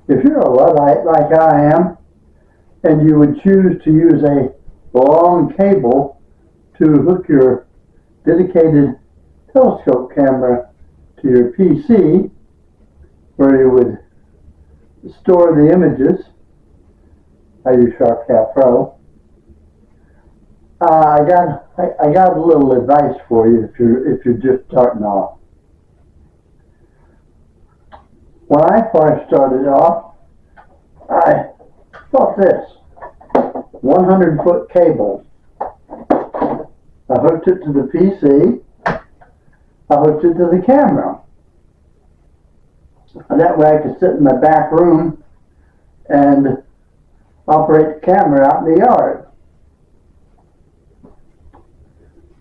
If you're a Luddite like I am, and you would choose to use a long cable to hook your dedicated telescope camera to your PC, where you would store the images. I use SharpCat Pro. I got a little advice for you if you're just starting off. When I first started off, I thought this 100-foot cable. I hooked it to the PC. I hooked it to the camera. And that way I could sit in my back room and operate the camera out in the yard.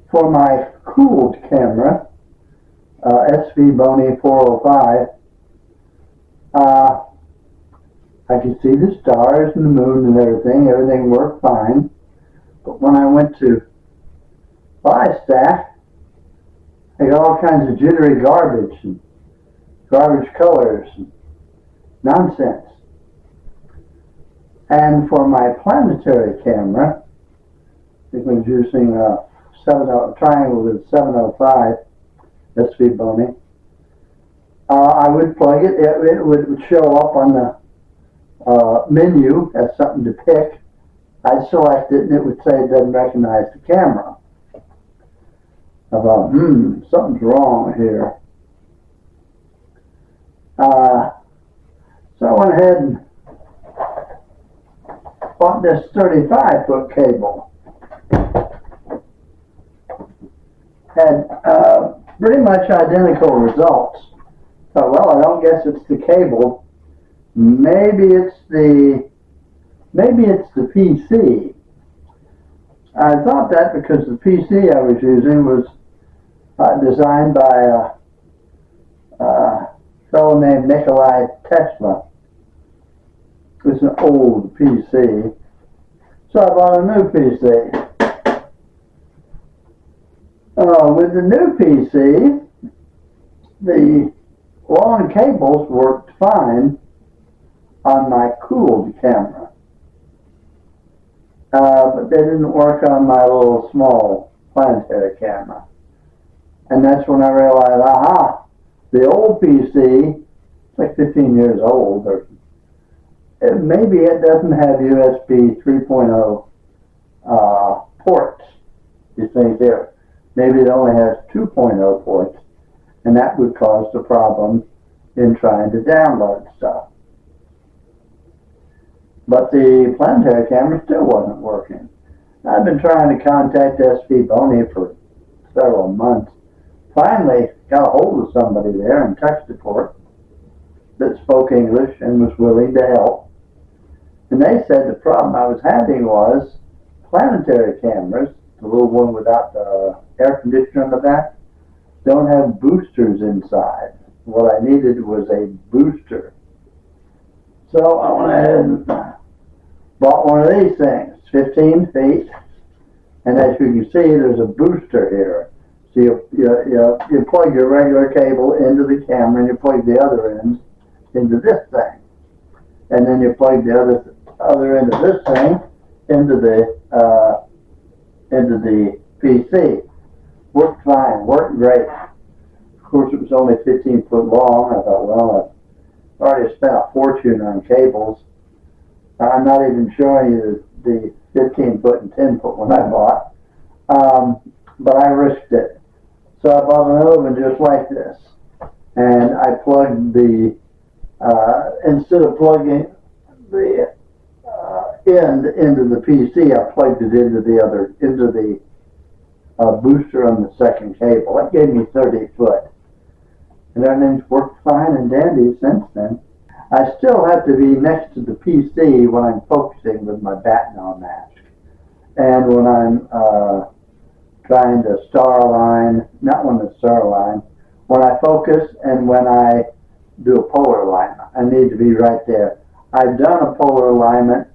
For my cooled camera, SVBony 405, I could see the stars and the moon and everything. Everything worked fine. But when I went to Flystack, I got all kinds of jittery garbage and garbage colors and nonsense. And for my planetary camera, I was using a triangle with 705 SVBony. I would plug it. It would show up on the menu as something to pick. I'd select it and it would say it doesn't recognize the camera. I thought, something's wrong here. So I went ahead and bought this 35-foot cable. Had pretty much identical results. So, well, I don't guess it's the cable. Maybe it's the PC. I thought that because the PC I was using was designed by a fellow named Nikolai Tesla. It's an old PC. So I bought a new PC. With the new PC, the long cables worked fine on my cooled camera. But they didn't work on my little small planetary camera. And that's when I realized, the old PC, it's like 15 years old, or maybe it doesn't have USB 3.0 ports. You think there. Maybe it only has 2.0 ports, and that would cause the problem in trying to download stuff. But the planetary camera still wasn't working. I've been trying to contact SVBony for several months. Finally got a hold of somebody there in tech support that spoke English and was willing to help. And they said the problem I was having was planetary cameras, the little one without the air conditioner on the back, don't have boosters inside. What I needed was a booster. So I went ahead and bought one of these things, 15 feet. And as you can see, there's a booster here. So you plug your regular cable into the camera and you plug the other end into this thing. And then you plug the other end of this thing into the PC. Worked fine, worked great. Of course, it was only 15 foot long. I thought, well, I've already spent a fortune on cables. I'm not even showing you the 15 foot and 10 foot one I bought. But I risked it. So I bought an oven just like this. And I plugged instead of plugging the end into the PC, I plugged it into the booster on the second cable. That gave me 30 foot. And everything's worked fine and dandy since then. I still have to be next to the PC when I'm focusing with my Batman mask. And when I'm trying to star align, not when the star align, when I focus and when I do a polar alignment, I need to be right there. I've done a polar alignment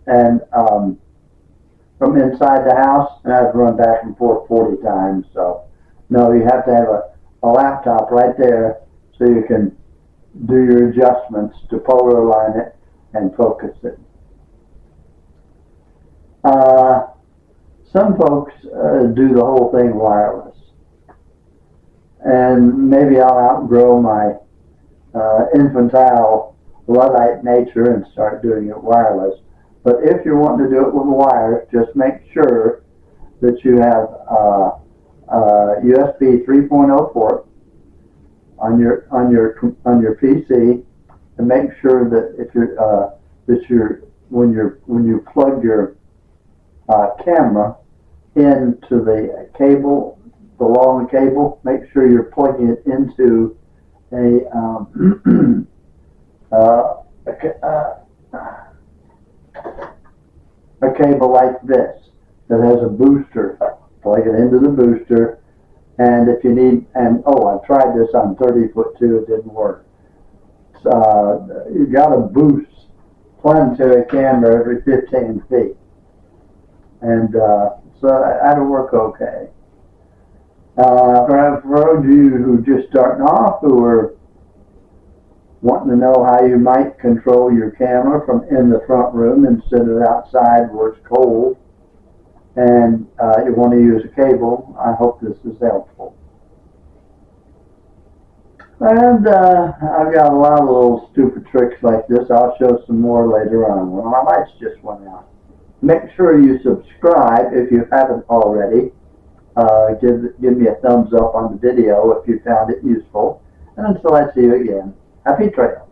and from inside the house, and I've run back and forth 40 times. So, no, you have to have a laptop right there so you can do your adjustments to polar align it and focus it. Some folks do the whole thing wireless, and maybe I'll outgrow my infantile Luddite nature and start doing it wireless. But if you're wanting to do it with wires, just make sure that you have USB 3.0 port on your PC, and make sure that if you're when you plug your camera into the cable, the long cable, make sure you're plugging it into a cable like this that has a booster. Plug it into the booster, and if you need, and I tried this on 30-foot 2, it didn't work. You got to boost plug to a camera every 15 feet, and so that'll work okay. For those of you who are just starting off, who are wanting to know how you might control your camera from in the front room instead of outside where it's cold, and you want to use a cable, I hope this is helpful. And I've got a lot of little stupid tricks like this. I'll show some more later on. Well, my lights just went out. Make sure you subscribe if you haven't already. Give me a thumbs up on the video if you found it useful. And until I see you again, happy trails.